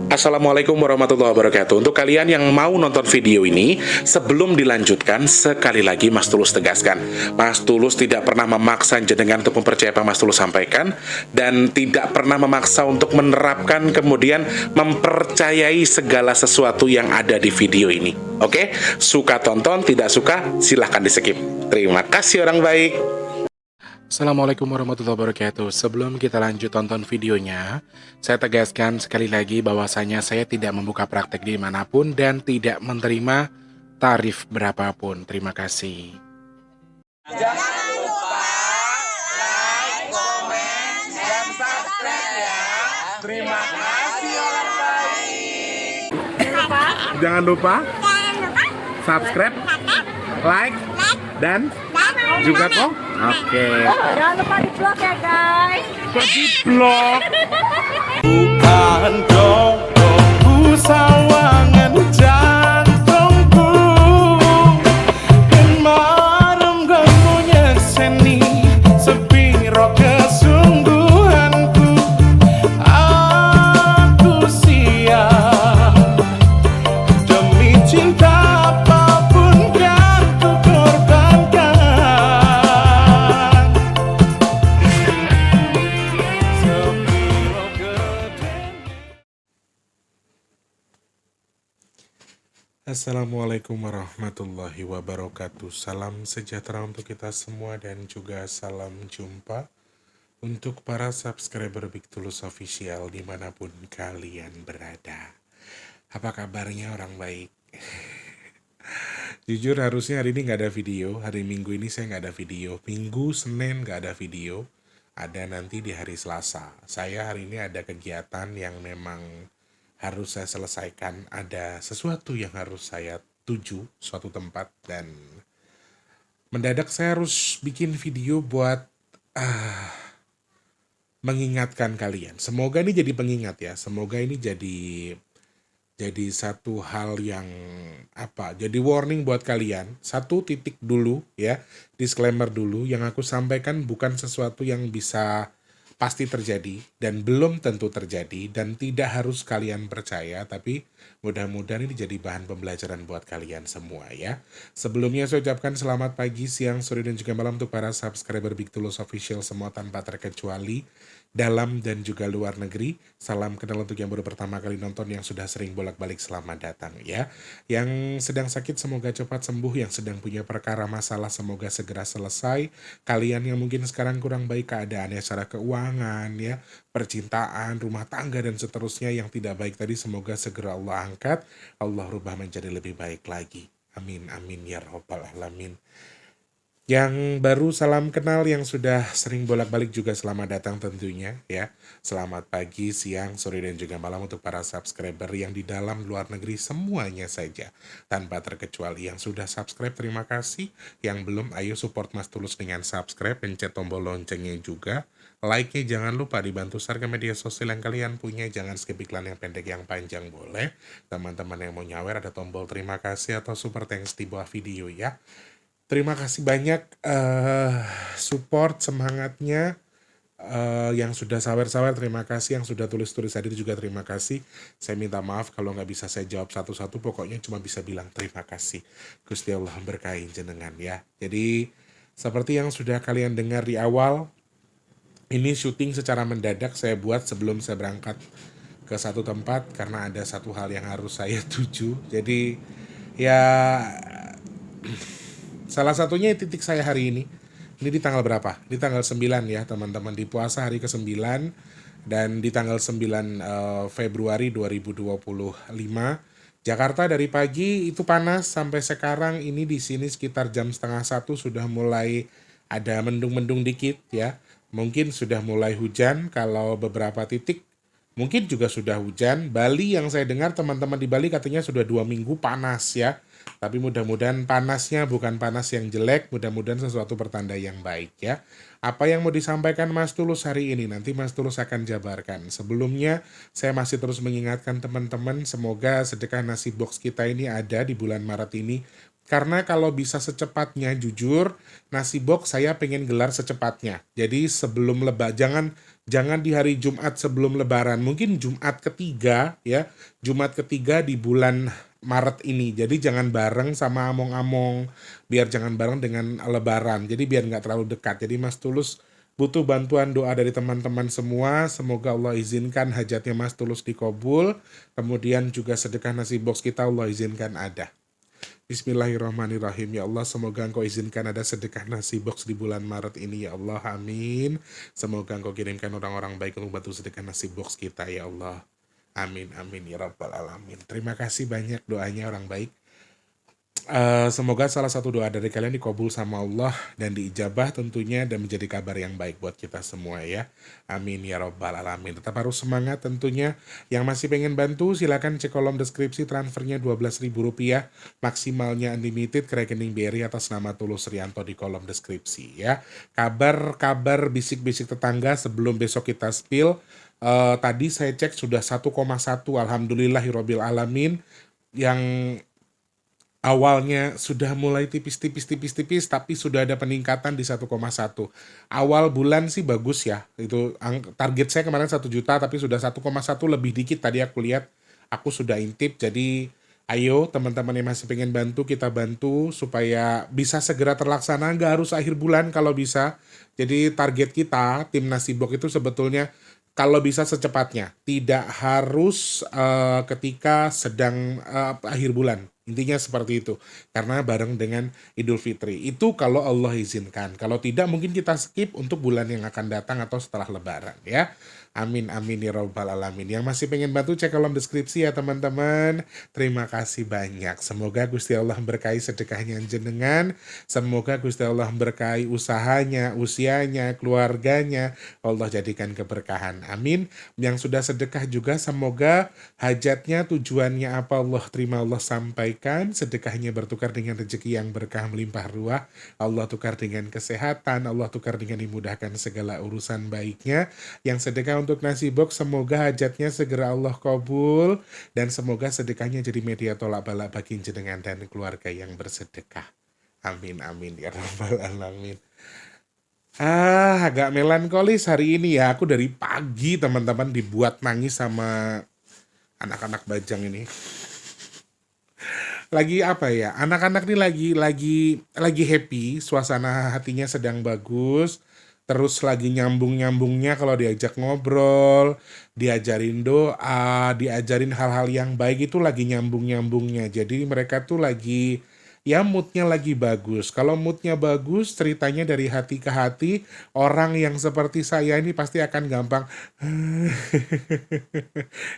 Assalamualaikum warahmatullahi wabarakatuh. Untuk kalian yang mau nonton video ini, sebelum dilanjutkan, sekali lagi Mas Tulus tegaskan, Mas Tulus tidak pernah memaksa jenengan untuk mempercayai apa Mas Tulus sampaikan, dan tidak pernah memaksa untuk menerapkan kemudian mempercayai segala sesuatu yang ada di video ini. Oke? Suka tonton, tidak suka silahkan di skip. Terima kasih orang baik. Assalamualaikum warahmatullahi wabarakatuh. Sebelum kita lanjut tonton videonya, saya tegaskan sekali lagi bahwasanya saya tidak membuka praktek dimanapun dan tidak menerima tarif berapapun. Terima kasih. Jangan lupa like, komen, dan subscribe ya. Terima kasih orang baik. Jangan lupa subscribe, like, dan juga kok. Oke. Jangan lupa di vlog ya guys. Kok di vlog? Bukan jodohku sawangan jantungku, dan marem gamunya seni sepiro kesungguhanku. Aku siap demi cinta apapun kan ku korbankan. Sepiro gedenya. Assalamualaikum warahmatullahi wabarakatuh. Salam sejahtera untuk kita semua dan juga salam jumpa untuk para subscriber Big Tulus Official dimanapun kalian berada. Apa kabarnya orang baik? Jujur harusnya hari ini nggak ada video. Hari Minggu ini saya nggak ada video. Minggu, Senin nggak ada video. Ada nanti di hari Selasa. Saya hari ini ada kegiatan yang memang harus saya selesaikan. Ada sesuatu yang harus saya tuju, suatu tempat. Dan mendadak saya harus bikin video buat mengingatkan kalian. Semoga ini jadi pengingat ya. Semoga ini jadi satu hal yang jadi warning buat kalian. Satu titik dulu ya, disclaimer dulu, yang aku sampaikan bukan sesuatu yang bisa pasti terjadi dan belum tentu terjadi dan tidak harus kalian percaya, tapi mudah-mudahan ini jadi bahan pembelajaran buat kalian semua ya. Sebelumnya saya ucapkan selamat pagi, siang, sore, dan juga malam untuk para subscriber Big Tulus Official semua tanpa terkecuali, dalam dan juga luar negeri. Salam kenal untuk yang baru pertama kali nonton, yang sudah sering bolak-balik selamat datang ya. Yang sedang sakit semoga cepat sembuh, yang sedang punya perkara masalah semoga segera selesai. Kalian yang mungkin sekarang kurang baik keadaannya secara keuangan ya, percintaan, rumah tangga dan seterusnya yang tidak baik tadi, semoga segera Allah angkat, Allah rubah menjadi lebih baik lagi. Amin amin ya rabbal alamin. Yang baru salam kenal, yang sudah sering bolak-balik juga selamat datang tentunya ya. Selamat pagi, siang, sore, dan juga malam untuk para subscriber yang di dalam luar negeri semuanya saja. Tanpa terkecuali yang sudah subscribe terima kasih. Yang belum ayo support Mas Tulus dengan subscribe, pencet tombol loncengnya juga. Like-nya jangan lupa dibantu share ke media sosial yang kalian punya. Jangan skip iklan yang pendek yang panjang boleh. Teman-teman yang mau nyawer ada tombol terima kasih atau super thanks di bawah video ya. Terima kasih banyak support semangatnya, yang sudah sawer-sawer terima kasih, yang sudah tulis-tulis tadi juga terima kasih. Saya minta maaf kalau nggak bisa saya jawab satu-satu, pokoknya cuma bisa bilang terima kasih. Gusti Allah berkahi jenengan ya. Jadi seperti yang sudah kalian dengar di awal, ini syuting secara mendadak saya buat sebelum saya berangkat ke satu tempat karena ada satu hal yang harus saya tuju. Jadi ya salah satunya titik saya hari ini. Ini di tanggal berapa? Di tanggal 9 ya teman-teman, di puasa hari ke-9 dan di tanggal 9 Februari 2025. Jakarta dari pagi itu panas sampai sekarang ini di sini sekitar jam setengah 1 sudah mulai ada mendung-mendung dikit ya. Mungkin sudah mulai hujan, kalau beberapa titik mungkin juga sudah hujan. Bali yang saya dengar teman-teman di Bali katanya sudah 2 minggu panas ya. Tapi mudah-mudahan panasnya bukan panas yang jelek, mudah-mudahan sesuatu pertanda yang baik ya. Apa yang mau disampaikan Mas Tulus hari ini, nanti Mas Tulus akan jabarkan. Sebelumnya, saya masih terus mengingatkan teman-teman, semoga sedekah nasi box kita ini ada di bulan Maret ini. Karena kalau bisa secepatnya, jujur, nasi box saya pengen gelar secepatnya. Jadi sebelum lebaran, Jangan di hari Jumat sebelum Lebaran, mungkin Jumat ketiga ya, Jumat ketiga di bulan Maret ini. Jadi jangan bareng sama among-among, biar jangan bareng dengan Lebaran. Jadi biar nggak terlalu dekat. Jadi Mas Tulus butuh bantuan doa dari teman-teman semua. Semoga Allah izinkan hajatnya Mas Tulus dikabul. Kemudian juga sedekah nasi box kita Allah izinkan ada. Bismillahirrahmanirrahim. Ya Allah, semoga Engkau izinkan ada sedekah nasi box di bulan Maret ini ya Allah, amin. Semoga Engkau kirimkan orang-orang baik untuk bantu sedekah nasi box kita ya Allah, amin amin ya rabbal alamin. Terima kasih banyak doanya orang baik. Semoga salah satu doa dari kalian dikabul sama Allah dan diijabah tentunya, dan menjadi kabar yang baik buat kita semua ya. Amin ya rabbal alamin. Tetap harus semangat tentunya. Yang masih pengen bantu silakan cek kolom deskripsi, transfernya Rp12.000, maksimalnya unlimited ke rekening BRI atas nama Tulus Rianto di kolom deskripsi ya. Kabar bisik-bisik tetangga sebelum besok kita spill. Tadi saya cek sudah 1,1, alhamdulillahirabbil alamin. Yang awalnya sudah mulai tipis, tapi sudah ada peningkatan di 1,1. Awal bulan sih bagus ya. Itu target saya kemarin 1 juta, tapi sudah 1,1 lebih dikit tadi aku lihat. Aku sudah intip, jadi ayo teman-teman yang masih pengen bantu, kita bantu supaya bisa segera terlaksana, nggak harus akhir bulan kalau bisa. Jadi target kita, tim Nasi Box itu sebetulnya kalau bisa secepatnya, tidak harus ketika sedang akhir bulan. Intinya seperti itu. Karena bareng dengan Idul Fitri. Itu kalau Allah izinkan. Kalau tidak mungkin kita skip untuk bulan yang akan datang atau setelah Lebaran ya. Amin amin ya rabbal alamin. Yang masih pengen bantu cek kolom deskripsi ya teman-teman. Terima kasih banyak. Semoga Gusti Allah berkahi sedekahnya jenengan. Semoga Gusti Allah berkahi usahanya, usianya, keluarganya. Allah jadikan keberkahan. Amin. Yang sudah sedekah juga semoga hajatnya, tujuannya apa Allah terima, Allah sampaikan. Sedekahnya bertukar dengan rezeki yang berkah melimpah ruah. Allah tukar dengan kesehatan. Allah tukar dengan dimudahkan segala urusan baiknya. Yang sedekah untuk Nasi Box semoga hajatnya segera Allah kabul, dan semoga sedekahnya jadi media tolak balak bagi jenengan dan keluarga yang bersedekah. Amin amin ya rabbal alamin. Agak melankolis hari ini ya. Aku dari pagi teman-teman dibuat nangis sama anak-anak Bajang ini. Lagi apa ya? Anak-anak ini lagi happy, suasana hatinya sedang bagus. Terus lagi nyambung-nyambungnya kalau diajak ngobrol, diajarin doa, diajarin hal-hal yang baik, itu lagi nyambung-nyambungnya. Jadi mereka tuh lagi, ya moodnya lagi bagus. Kalau moodnya bagus, ceritanya dari hati ke hati, orang yang seperti saya ini pasti akan gampang.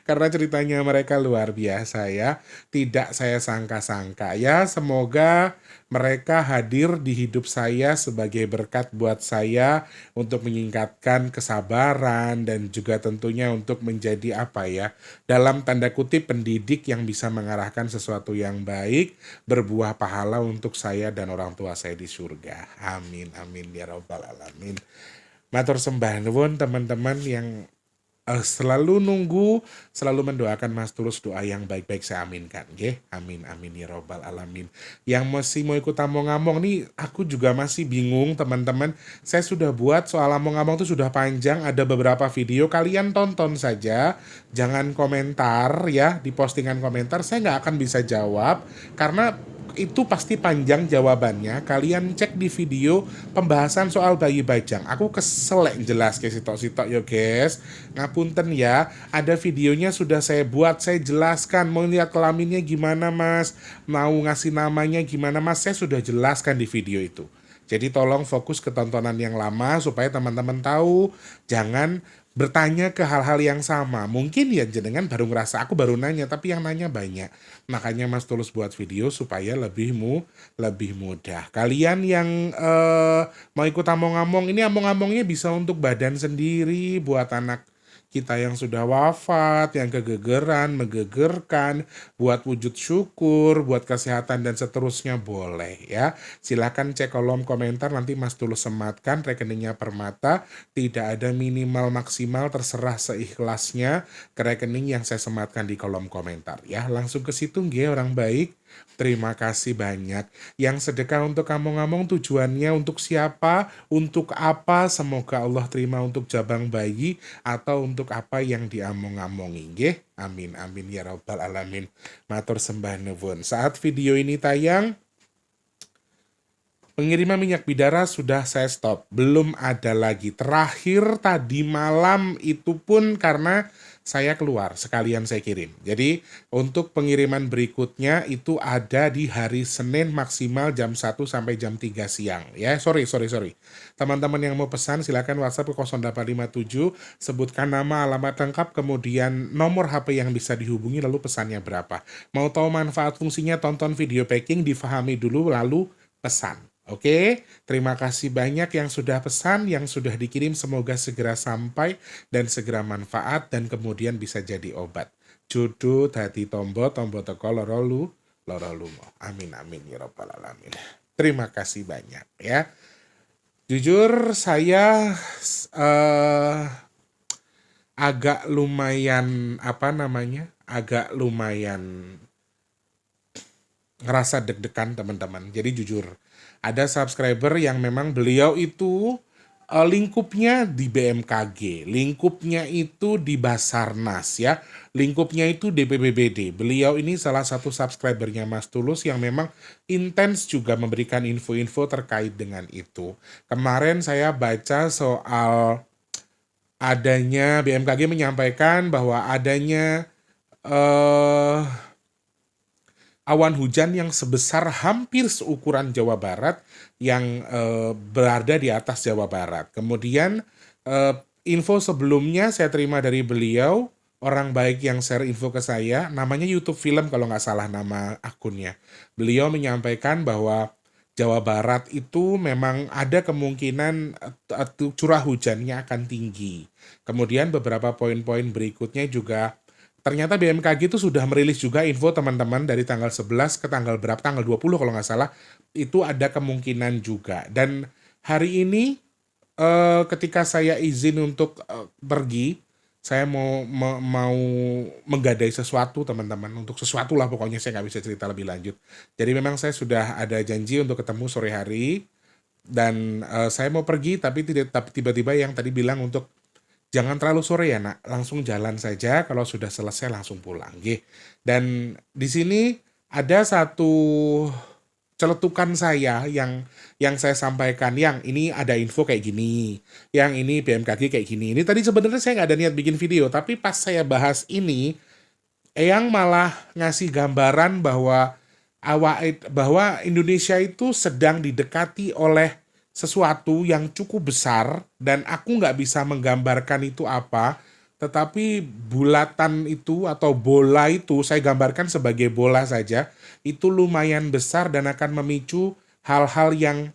Karena ceritanya mereka luar biasa ya. Tidak saya sangka-sangka ya. Semoga mereka hadir di hidup saya sebagai berkat buat saya untuk meningkatkan kesabaran dan juga tentunya untuk menjadi apa ya, dalam tanda kutip pendidik yang bisa mengarahkan sesuatu yang baik, berbuah pahala untuk saya dan orang tua saya di surga. Amin amin ya rabbal alamin. Matur sembah nuwun teman-teman yang selalu nunggu, selalu mendoakan Mas Tulus, doa yang baik-baik saya aminkan, nggih. Amin amin ya rabbal alamin. Yang masih mau ikut among-among nih, aku juga masih bingung teman-teman. Saya sudah buat soal among-among itu sudah panjang, ada beberapa video, kalian tonton saja, jangan komentar ya di postingan komentar. Saya nggak akan bisa jawab karena itu pasti panjang jawabannya. Kalian cek di video pembahasan soal bayi bajang. Aku keselek jelas ke sitok-sitok yo guys. Ngapunten ya, ada videonya sudah saya buat, saya jelaskan mau lihat kelaminnya gimana mas, mau ngasih namanya gimana mas, saya sudah jelaskan di video itu. Jadi tolong fokus ke tontonan yang lama supaya teman-teman tahu, jangan bertanya ke hal-hal yang sama. Mungkin ya jenengan baru ngerasa aku baru nanya, tapi yang nanya banyak. Makanya Mas Tulus buat video supaya lebih mudah. Kalian yang mau ikut among-among, ini among-amongnya bisa untuk badan sendiri, buat anak kita yang sudah wafat, yang kegegeran, menggegerkan, buat wujud syukur, buat kesehatan dan seterusnya boleh ya. Silakan cek kolom komentar, nanti Mas Tulus sematkan rekeningnya Permata, tidak ada minimal maksimal, terserah seikhlasnya ke rekening yang saya sematkan di kolom komentar ya. Langsung ke situ nggih orang baik. Terima kasih banyak. Yang sedekah untuk kamu-ngomong tujuannya untuk siapa, untuk apa, semoga Allah terima untuk jabang bayi atau untuk apa yang diamong-amongi. Nggih? Amin amin ya rabbal alamin. Matur sembah nuwun. Saat video ini tayang, pengiriman minyak bidara sudah saya stop, belum ada lagi. Terakhir tadi malam itu pun karena saya keluar, sekalian saya kirim. Jadi untuk pengiriman berikutnya itu ada di hari Senin maksimal jam 1 sampai jam 3 siang. Ya, sorry. Teman-teman yang mau pesan silakan WhatsApp ke 0857, sebutkan nama, alamat lengkap, kemudian nomor HP yang bisa dihubungi, lalu pesannya berapa. Mau tahu manfaat fungsinya, tonton video packing, difahami dulu, lalu pesan. Oke, terima kasih banyak yang sudah pesan, yang sudah dikirim, semoga segera sampai dan segera manfaat dan kemudian bisa jadi obat. Judul hati tombo teko loro lumo. Amin amin ya rabbal alamin. Terima kasih banyak ya. Jujur saya agak lumayan agak lumayan ngerasa deg-degan teman-teman. Jadi jujur, ada subscriber yang memang beliau itu lingkupnya di BMKG, lingkupnya itu di Basarnas ya, lingkupnya itu di BPBD. Beliau ini salah satu subscribernya Mas Tulus yang memang intens juga memberikan info-info terkait dengan itu. Kemarin saya baca soal adanya BMKG menyampaikan bahwa adanya awan hujan yang sebesar hampir seukuran Jawa Barat yang berada di atas Jawa Barat. Kemudian info sebelumnya saya terima dari beliau, orang baik yang share info ke saya, namanya YouTube Film kalau nggak salah nama akunnya. Beliau menyampaikan bahwa Jawa Barat itu memang ada kemungkinan curah hujannya akan tinggi. Kemudian beberapa poin-poin berikutnya juga ternyata BMKG itu sudah merilis juga info teman-teman dari tanggal 11 ke tanggal berapa, tanggal 20 kalau nggak salah, itu ada kemungkinan juga. Dan hari ini ketika saya izin untuk pergi, saya mau menggadai sesuatu teman-teman, untuk sesuatu lah pokoknya, saya nggak bisa cerita lebih lanjut. Jadi memang saya sudah ada janji untuk ketemu sore hari, dan saya mau pergi tapi tiba-tiba yang tadi bilang untuk jangan terlalu sore ya nak, langsung jalan saja, kalau sudah selesai langsung pulang. Dan di sini ada satu celetukan saya yang saya sampaikan, yang ini ada info kayak gini, yang ini BMKG kayak gini. Ini tadi sebenarnya saya nggak ada niat bikin video, tapi pas saya bahas ini, Eyang malah ngasih gambaran bahwa Indonesia itu sedang didekati oleh sesuatu yang cukup besar, dan aku nggak bisa menggambarkan itu apa, tetapi bulatan itu atau bola itu saya gambarkan sebagai bola saja, itu lumayan besar dan akan memicu hal-hal yang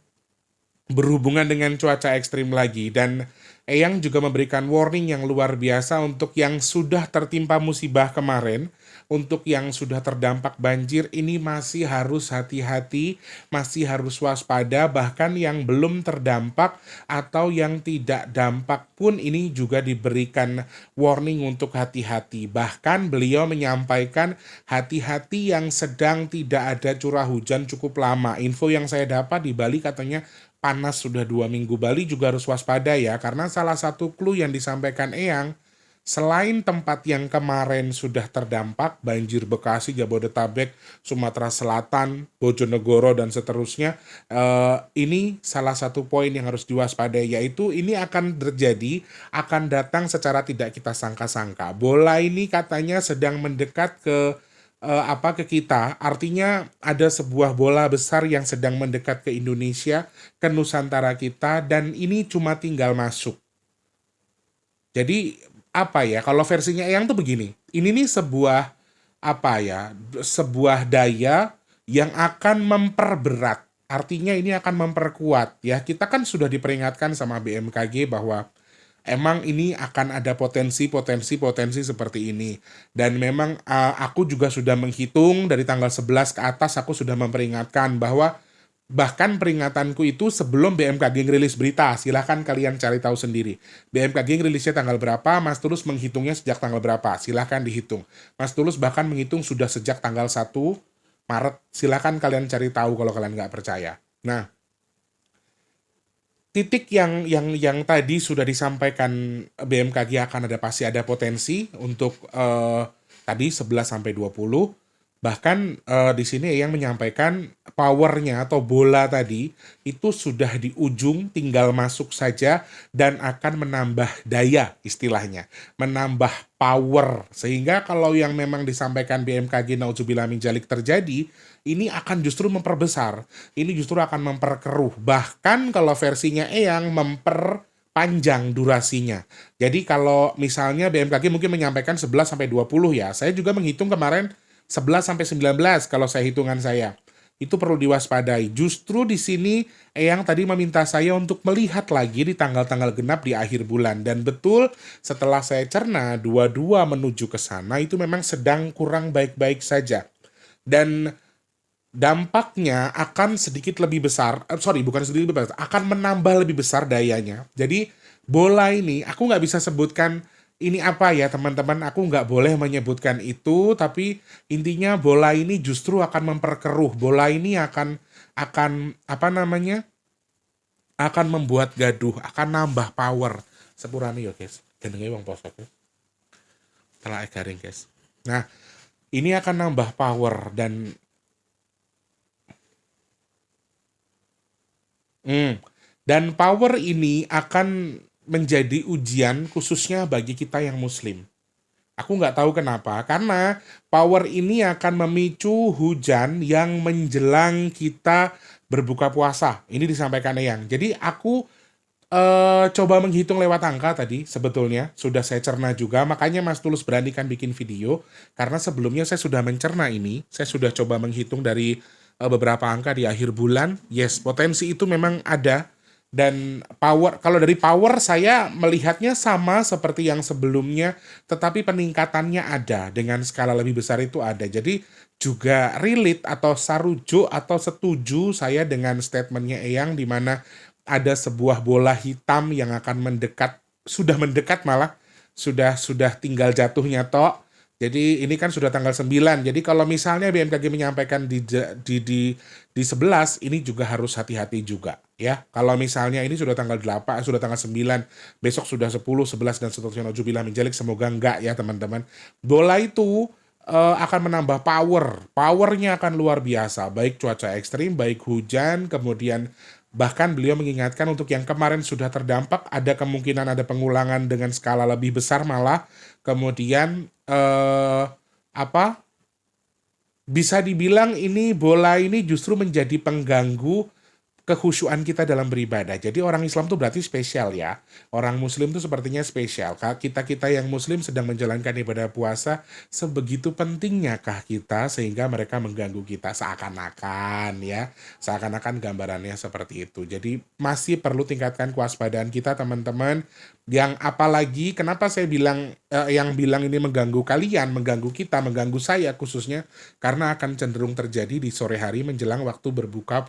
berhubungan dengan cuaca ekstrim lagi. Dan Eyang juga memberikan warning yang luar biasa untuk yang sudah tertimpa musibah kemarin, untuk yang sudah terdampak banjir, ini masih harus hati-hati, masih harus waspada, bahkan yang belum terdampak atau yang tidak dampak pun ini juga diberikan warning untuk hati-hati. Bahkan beliau menyampaikan hati-hati yang sedang tidak ada curah hujan cukup lama. Info yang saya dapat di Bali katanya panas sudah 2 minggu. Bali juga harus waspada ya, karena salah satu clue yang disampaikan Eyang, selain tempat yang kemarin sudah terdampak, banjir Bekasi, Jabodetabek, Sumatera Selatan, Bojonegoro, dan seterusnya, ini salah satu poin yang harus diwaspadai, yaitu ini akan terjadi, akan datang secara tidak kita sangka-sangka. Bola ini katanya sedang mendekat ke kita, artinya ada sebuah bola besar yang sedang mendekat ke Indonesia, ke Nusantara kita, dan ini cuma tinggal masuk. Jadi kalau versinya Eyang tuh begini, ini nih sebuah sebuah daya yang akan memperberat, artinya ini akan memperkuat ya. Kita kan sudah diperingatkan sama BMKG bahwa emang ini akan ada potensi seperti ini. Dan memang aku juga sudah menghitung dari tanggal 11 ke atas, aku sudah memperingatkan bahwa bahkan peringatanku itu sebelum BMKG ngerilis berita. Silahkan kalian cari tahu sendiri. BMKG ngerilisnya tanggal berapa, Mas Tulus menghitungnya sejak tanggal berapa. Silahkan dihitung. Mas Tulus bahkan menghitung sudah sejak tanggal 1 Maret. Silakan kalian cari tahu kalau kalian nggak percaya. Nah, titik yang tadi sudah disampaikan BMKG akan pasti ada potensi untuk tadi 11 sampai 20. Bahkan di sini yang menyampaikan powernya atau bola tadi itu sudah di ujung, tinggal masuk saja dan akan menambah daya istilahnya, menambah power. Sehingga kalau yang memang disampaikan BMKG naudzubillah min dzalik terjadi, ini akan justru memperbesar, ini justru akan memperkeruh. Bahkan kalau versinya Eyang memperpanjang durasinya. Jadi kalau misalnya BMKG mungkin menyampaikan 11 sampai 20 ya. Saya juga menghitung kemarin 11 sampai 19 kalau saya hitungan saya. Itu perlu diwaspadai. Justru di sini Eyang tadi meminta saya untuk melihat lagi di tanggal-tanggal genap di akhir bulan. Dan betul setelah saya cerna dua-dua menuju ke sana itu memang sedang kurang baik-baik saja. Dan dampaknya akan sedikit lebih besar, bukan sedikit lebih besar, akan menambah lebih besar dayanya. Jadi bola ini, aku nggak bisa sebutkan ini apa ya teman-teman, aku nggak boleh menyebutkan itu, tapi intinya bola ini justru akan memperkeruh, bola ini akan apa namanya, akan membuat gaduh, akan nambah power. Sepurane ya guys, gendenge wong poso guys. Telah garing guys. Nah, ini akan nambah power dan power ini akan menjadi ujian khususnya bagi kita yang muslim. Aku nggak tahu kenapa, karena power ini akan memicu hujan yang menjelang kita berbuka puasa. Ini disampaikan Eyang. Jadi aku coba menghitung lewat angka tadi, sebetulnya sudah saya cerna juga, makanya Mas Tulus beranikan bikin video, karena sebelumnya saya sudah mencerna ini, saya sudah coba menghitung dari beberapa angka di akhir bulan. Yes, potensi itu memang ada. Dan power, kalau dari power saya melihatnya sama seperti yang sebelumnya, tetapi peningkatannya ada, dengan skala lebih besar itu ada. Jadi juga relate atau sarujuk atau setuju saya dengan statementnya Eyang, di mana ada sebuah bola hitam yang akan mendekat, sudah mendekat malah, sudah tinggal jatuhnya tok. Jadi ini kan sudah tanggal 9. Jadi kalau misalnya BMKG menyampaikan di 11, ini juga harus hati-hati juga ya. Kalau misalnya ini sudah tanggal 8, sudah tanggal 9, besok sudah 10, 11 dan seterusnya naudzubillah min dzalik, semoga enggak ya teman-teman. Bola itu akan menambah power. Powernya akan luar biasa, baik cuaca ekstrim, baik hujan, kemudian bahkan beliau mengingatkan untuk yang kemarin sudah terdampak ada kemungkinan ada pengulangan dengan skala lebih besar malah. Kemudian bisa dibilang ini bola ini justru menjadi pengganggu kekhusyuan kita dalam beribadah. Jadi orang Islam tuh berarti spesial ya. Orang Muslim tuh sepertinya spesial. Kita yang Muslim sedang menjalankan ibadah puasa, sebegitu pentingnyakah kita sehingga mereka mengganggu kita seakan-akan ya. Seakan-akan gambarannya seperti itu. Jadi masih perlu tingkatkan kewaspadaan kita teman-teman. Yang apalagi kenapa saya bilang yang bilang ini mengganggu kalian, mengganggu kita, mengganggu saya khususnya karena akan cenderung terjadi di sore hari menjelang waktu berbuka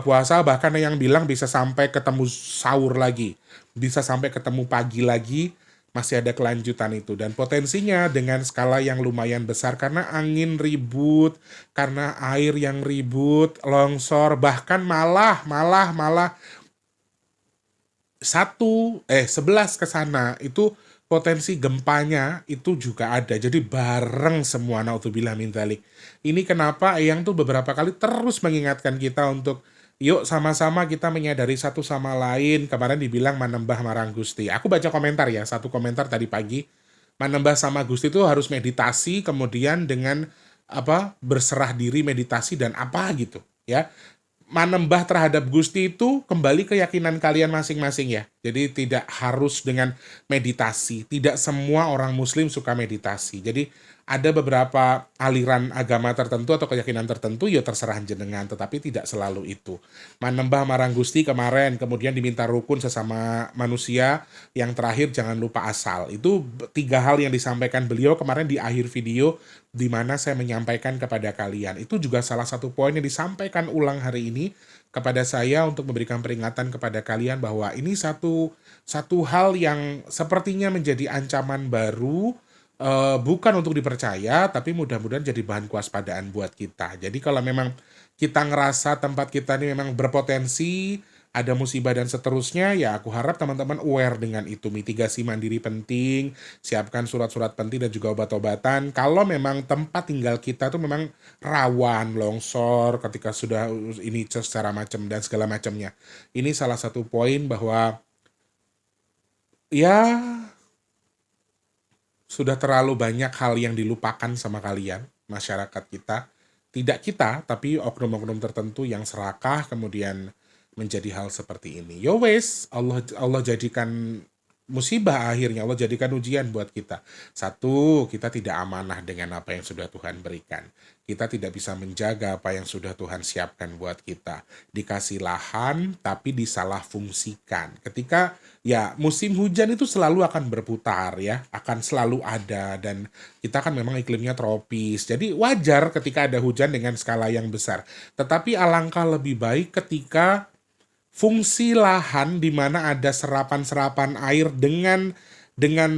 puasa, bahkan yang bilang bisa sampai ketemu sahur lagi, bisa sampai ketemu pagi lagi, masih ada kelanjutan itu. Dan potensinya dengan skala yang lumayan besar karena angin ribut, karena air yang ribut, longsor, bahkan malah 11 ke sana itu potensi gempanya itu juga ada. Jadi bareng semua, naudzubillah min dzalik. Ini kenapa Eyang tuh beberapa kali terus mengingatkan kita untuk yuk sama-sama kita menyadari satu sama lain. Kemarin dibilang manembah marang Gusti. Aku baca komentar ya, satu komentar tadi pagi. Manembah sama Gusti itu harus meditasi, kemudian dengan berserah diri meditasi dan apa gitu ya. Manembah terhadap Gusti itu kembali keyakinan kalian masing-masing ya. Jadi tidak harus dengan meditasi. Tidak semua orang muslim suka meditasi. Jadi ada beberapa aliran agama tertentu atau keyakinan tertentu ya terserah jenengan, tetapi tidak selalu itu. Manembah marang Gusti kemarin, kemudian diminta rukun sesama manusia, yang terakhir jangan lupa asal. Itu 3 hal yang disampaikan beliau kemarin di akhir video, di mana saya menyampaikan kepada kalian. Itu juga salah satu poin yang disampaikan ulang hari ini kepada saya untuk memberikan peringatan kepada kalian bahwa ini satu hal yang sepertinya menjadi ancaman baru bukan untuk dipercaya, tapi mudah-mudahan jadi bahan kewaspadaan buat kita. Jadi kalau memang kita ngerasa tempat kita ini memang berpotensi, ada musibah dan seterusnya, ya aku harap teman-teman aware dengan itu. Mitigasi mandiri penting, siapkan surat-surat penting dan juga obat-obatan. Kalau memang tempat tinggal kita tuh memang rawan longsor ketika sudah ini secara macam dan segala macamnya. Ini salah satu poin bahwa ya sudah terlalu banyak hal yang dilupakan sama kalian, masyarakat kita. Tidak kita, tapi oknum-oknum tertentu yang serakah kemudian menjadi hal seperti ini. Yo wes, Allah jadikan musibah akhirnya, Allah jadikan ujian buat kita. Satu, kita tidak amanah dengan apa yang sudah Tuhan berikan. Kita tidak bisa menjaga apa yang sudah Tuhan siapkan buat kita. Dikasih lahan, tapi disalah fungsikan. Ketika ya musim hujan itu selalu akan berputar ya, akan selalu ada, dan kita kan memang iklimnya tropis. Jadi wajar ketika ada hujan dengan skala yang besar. Tetapi alangkah lebih baik ketika fungsi lahan di mana ada serapan-serapan air dengan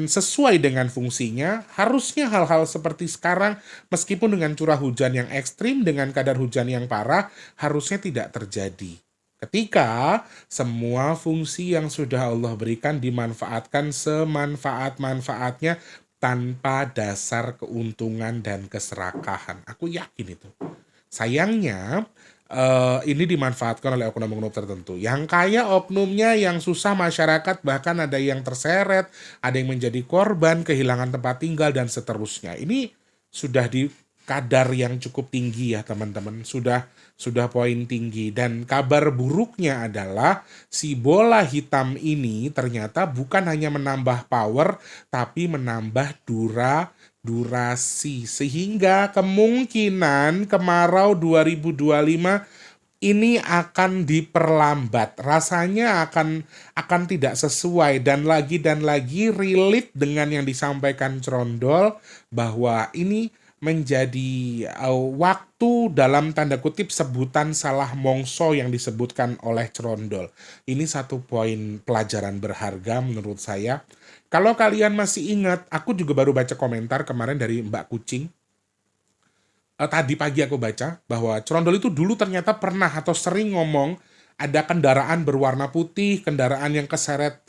sesuai dengan fungsinya, harusnya hal-hal seperti sekarang, meskipun dengan curah hujan yang ekstrim, dengan kadar hujan yang parah, harusnya tidak terjadi. Ketika semua fungsi yang sudah Allah berikan dimanfaatkan semanfaat-manfaatnya tanpa dasar keuntungan dan keserakahan. Aku yakin itu. Sayangnya, ini dimanfaatkan oleh oknum-oknum tertentu. Yang kaya oknumnya, yang susah masyarakat, bahkan ada yang terseret, ada yang menjadi korban, kehilangan tempat tinggal, dan seterusnya. Ini sudah di kadar yang cukup tinggi ya teman-teman, sudah poin tinggi. Dan kabar buruknya adalah si bola hitam ini ternyata bukan hanya menambah power, tapi menambah durasi, sehingga kemungkinan kemarau 2025 ini akan diperlambat, rasanya akan tidak sesuai, dan lagi relate dengan yang disampaikan Crondol bahwa ini menjadi waktu dalam tanda kutip sebutan salah mongso yang disebutkan oleh Crondol. Ini satu poin pelajaran berharga menurut saya. Kalau kalian masih ingat, aku juga baru baca komentar kemarin dari Mbak Kucing. Tadi pagi aku baca bahwa Crondol itu dulu ternyata pernah atau sering ngomong ada kendaraan berwarna putih, kendaraan yang keseret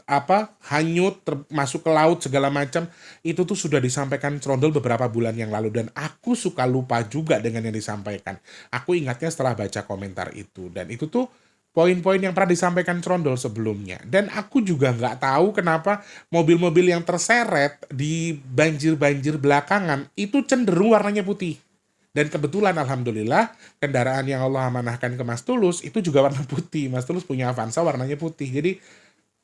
hanyut, masuk ke laut segala macam. Itu tuh sudah disampaikan Crondol beberapa bulan yang lalu, dan aku suka lupa juga dengan yang disampaikan. Aku ingatnya setelah baca komentar itu, dan itu tuh poin-poin yang pernah disampaikan Crondol sebelumnya. Dan aku juga nggak tahu kenapa mobil-mobil yang terseret di banjir-banjir belakangan itu cenderung warnanya putih. Dan kebetulan alhamdulillah kendaraan yang Allah amanahkan ke Mas Tulus itu juga warna putih. Mas Tulus punya Avanza warnanya putih. Jadi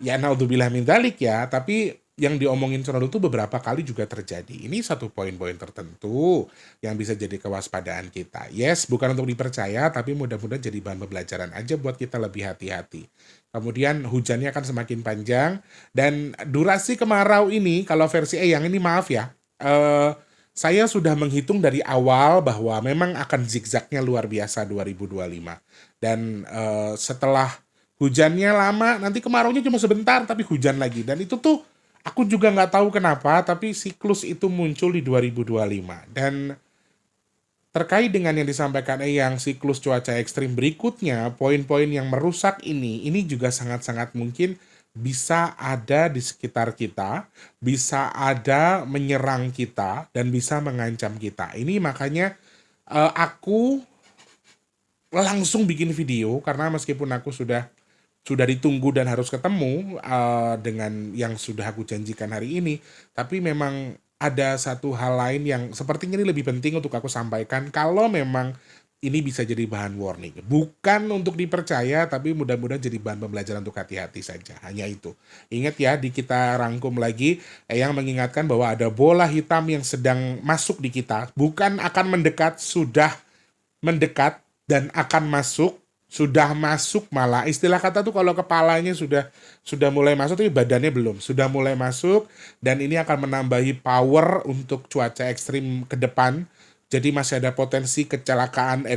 ya naudzubillah min dzalik ya, tapi yang diomongin Crondol itu beberapa kali juga terjadi. Ini satu poin-poin tertentu yang bisa jadi kewaspadaan kita. Yes, bukan untuk dipercaya, tapi mudah-mudahan jadi bahan pembelajaran aja buat kita lebih hati-hati. Kemudian hujannya akan semakin panjang, dan durasi kemarau ini, kalau versi yang ini maaf ya, saya sudah menghitung dari awal bahwa memang akan zigzagnya luar biasa 2025. Dan setelah hujannya lama, nanti kemaraunya cuma sebentar, tapi hujan lagi. Dan itu tuh aku juga nggak tahu kenapa, tapi siklus itu muncul di 2025. Dan terkait dengan yang disampaikan yang siklus cuaca ekstrim berikutnya, poin-poin yang merusak ini juga sangat-sangat mungkin bisa ada di sekitar kita, bisa ada menyerang kita, dan bisa mengancam kita. Ini makanya aku langsung bikin video, karena meskipun aku sudah ditunggu dan harus ketemu dengan yang sudah aku janjikan hari ini, tapi memang ada satu hal lain yang sepertinya ini lebih penting untuk aku sampaikan kalau memang ini bisa jadi bahan warning. Bukan untuk dipercaya, tapi mudah-mudahan jadi bahan pembelajaran untuk hati-hati saja. Hanya itu. Ingat ya, kita rangkum lagi, yang mengingatkan bahwa ada bola hitam yang sedang masuk di kita. Bukan akan mendekat, sudah mendekat dan akan masuk. Sudah masuk malah. Istilah kata tuh kalau kepalanya sudah mulai masuk, tapi badannya belum. Sudah mulai masuk, dan ini akan menambahi power untuk cuaca ekstrim ke depan. Jadi masih ada potensi kecelakaan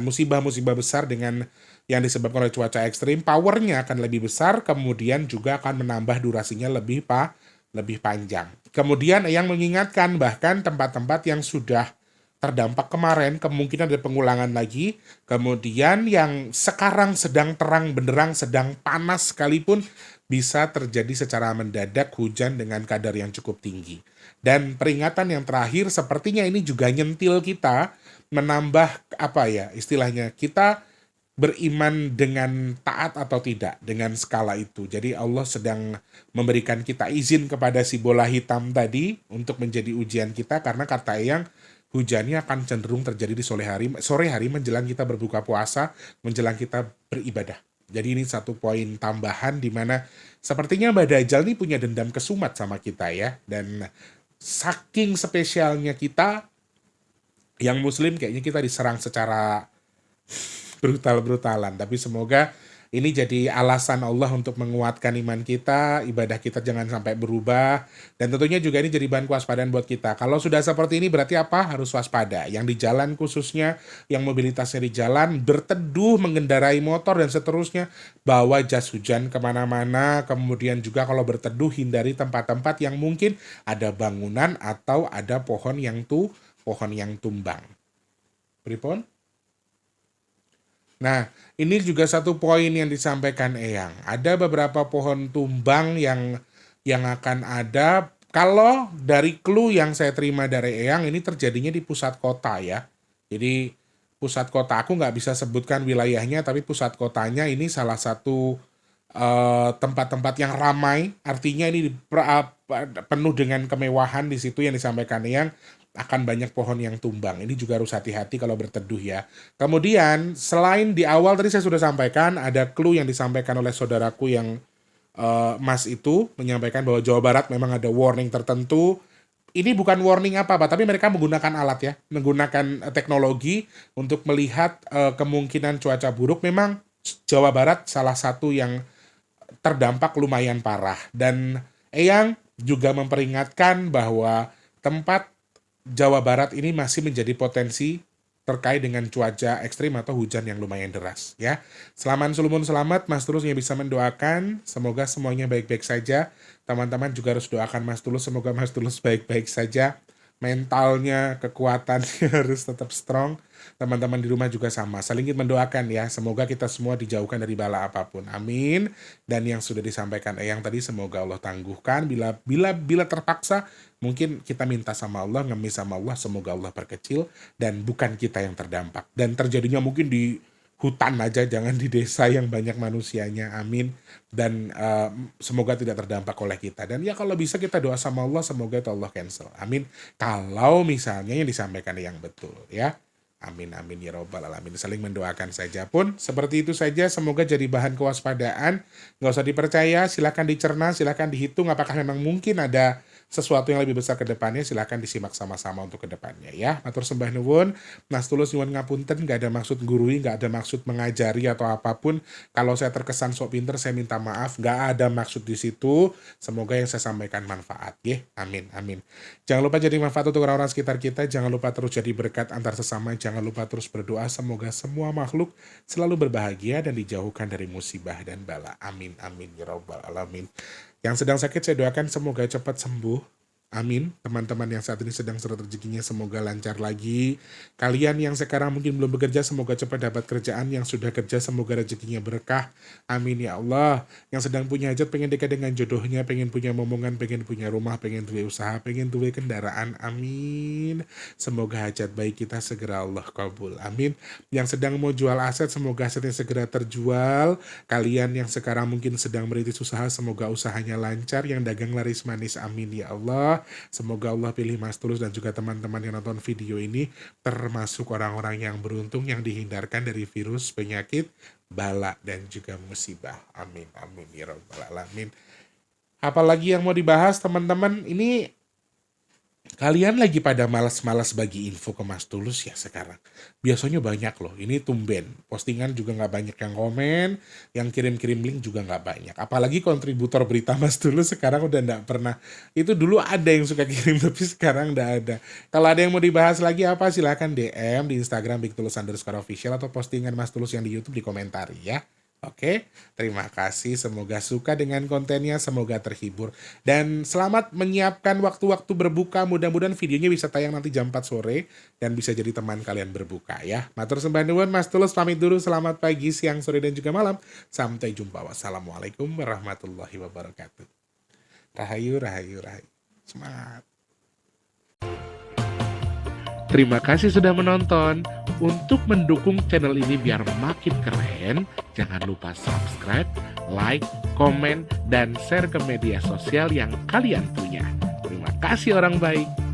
musibah-musibah besar dengan yang disebabkan oleh cuaca ekstrim. Powernya akan lebih besar, kemudian juga akan menambah durasinya lebih panjang. Kemudian yang mengingatkan bahkan tempat-tempat yang sudah terdampak kemarin kemungkinan ada pengulangan lagi. Kemudian yang sekarang sedang terang benderang, sedang panas sekalipun bisa terjadi secara mendadak hujan dengan kadar yang cukup tinggi. Dan peringatan yang terakhir sepertinya ini juga nyentil kita menambah apa ya istilahnya kita beriman dengan taat atau tidak dengan skala itu. Jadi Allah sedang memberikan kita izin kepada si bola hitam tadi untuk menjadi ujian kita karena kata Eyang hujannya akan cenderung terjadi di sore hari menjelang kita berbuka puasa, menjelang kita beribadah. Jadi ini satu poin tambahan di mana sepertinya Mbak Dajjal ini punya dendam kesumat sama kita ya. Dan saking spesialnya kita yang muslim kayaknya kita diserang secara brutal-brutalan. Tapi semoga ini jadi alasan Allah untuk menguatkan iman kita, ibadah kita jangan sampai berubah. Dan tentunya juga ini jadi bahan kewaspadaan buat kita. Kalau sudah seperti ini berarti apa? Harus waspada. Yang di jalan khususnya, yang mobilitasnya di jalan, berteduh, mengendarai motor dan seterusnya, bawa jas hujan kemana-mana. Kemudian juga kalau berteduh, hindari tempat-tempat yang mungkin ada bangunan atau ada pohon yang tumbang. Pripun? Nah, ini juga satu poin yang disampaikan Eyang. Ada beberapa pohon tumbang yang akan ada. Kalau dari clue yang saya terima dari Eyang, ini terjadinya di pusat kota ya. Jadi pusat kota, aku nggak bisa sebutkan wilayahnya, tapi pusat kotanya ini salah satu tempat-tempat yang ramai. Artinya ini penuh dengan kemewahan di situ yang disampaikan Eyang. Akan banyak pohon yang tumbang. Ini juga harus hati-hati kalau berteduh ya. Kemudian selain di awal tadi saya sudah sampaikan ada clue yang disampaikan oleh saudaraku yang Mas itu menyampaikan bahwa Jawa Barat memang ada warning tertentu. Ini bukan warning apa-apa, tapi mereka menggunakan alat ya, menggunakan teknologi untuk melihat kemungkinan cuaca buruk. Memang Jawa Barat salah satu yang terdampak lumayan parah. Dan Eyang juga memperingatkan bahwa tempat Jawa Barat ini masih menjadi potensi terkait dengan cuaca ekstrim atau hujan yang lumayan deras ya. Selamat sulumun selamat, Mas Tulus yang bisa mendoakan, semoga semuanya baik-baik saja. Teman-teman juga harus doakan Mas Tulus, semoga Mas Tulus baik-baik saja. Mentalnya, kekuatannya harus tetap strong. Teman-teman di rumah juga sama, saling mendoakan ya. Semoga kita semua dijauhkan dari bala apapun. Amin. Dan yang sudah disampaikan Eyang tadi semoga Allah tangguhkan. Bila terpaksa mungkin kita minta sama Allah, ngemis sama Allah, semoga Allah perkecil dan bukan kita yang terdampak. Dan terjadinya mungkin di hutan aja, jangan di desa yang banyak manusianya. Amin. Dan semoga tidak terdampak oleh kita. Dan ya kalau bisa kita doa sama Allah, semoga itu Allah cancel. Amin. Kalau misalnya yang disampaikan yang betul ya. Amin amin ya robbal alamin. Saling mendoakan saja pun seperti itu saja. Semoga jadi bahan kewaspadaan. Nggak usah dipercaya, silakan dicerna, silakan dihitung apakah memang mungkin ada sesuatu yang lebih besar ke depannya. Silakan disimak sama-sama untuk ke depannya ya. Matur sembah nuwun. Mas Tulus nyuwun ngapunten, nggak ada maksud gurui, nggak ada maksud mengajari atau apapun. Kalau saya terkesan sok pinter, saya minta maaf. Nggak ada maksud di situ. Semoga yang saya sampaikan manfaat ya. Amin amin. Jangan lupa jadi manfaat untuk orang-orang sekitar kita. Jangan lupa terus jadi berkat antar sesama. Jangan lupa terus berdoa semoga semua makhluk selalu berbahagia dan dijauhkan dari musibah dan bala. Amin amin ya rabbal alamin. Yang sedang sakit saya doakan semoga cepat sembuh. Amin. Teman-teman yang saat ini sedang seret rezekinya semoga lancar lagi. Kalian yang sekarang mungkin belum bekerja semoga cepat dapat kerjaan. Yang sudah kerja semoga rezekinya berkah. Amin ya Allah. Yang sedang punya hajat pengen dekat dengan jodohnya, pengen punya momongan, pengen punya rumah, pengen duwe usaha, pengen duwe kendaraan. Amin. Semoga hajat baik kita segera Allah kabul. Amin. Yang sedang mau jual aset semoga asetnya segera terjual. Kalian yang sekarang mungkin sedang merintis usaha semoga usahanya lancar. Yang dagang laris manis. Amin ya Allah. Semoga Allah pilih Mas Tulus dan juga teman-teman yang nonton video ini termasuk orang-orang yang beruntung yang dihindarkan dari virus, penyakit, bala dan juga musibah. Amin amin ya rabbal alamin. Apalagi yang mau dibahas teman-teman? Ini kalian lagi pada malas-malas bagi info ke Mas Tulus ya sekarang. Biasanya banyak loh, ini tumben. Postingan juga nggak banyak yang komen, yang kirim-kirim link juga nggak banyak. Apalagi kontributor berita Mas Tulus sekarang udah nggak pernah. Itu dulu ada yang suka kirim, tapi sekarang nggak ada. Kalau ada yang mau dibahas lagi apa, silahkan DM di Instagram @bigtulus_official atau postingan Mas Tulus yang di YouTube dikomentari ya. Oke, terima kasih. Semoga suka dengan kontennya, semoga terhibur. Dan selamat menyiapkan waktu-waktu berbuka. Mudah-mudahan videonya bisa tayang nanti jam 4 sore dan bisa jadi teman kalian berbuka ya. Matur sembah nuwun, Mas Tulus pamit dulu. Selamat pagi, siang, sore, dan juga malam. Sampai jumpa. Wassalamualaikum warahmatullahi wabarakatuh. Rahayu, rahayu, rahayu. Semangat. Terima kasih sudah menonton. Untuk mendukung channel ini biar makin keren, jangan lupa subscribe, like, komen, dan share ke media sosial yang kalian punya. Terima kasih orang baik.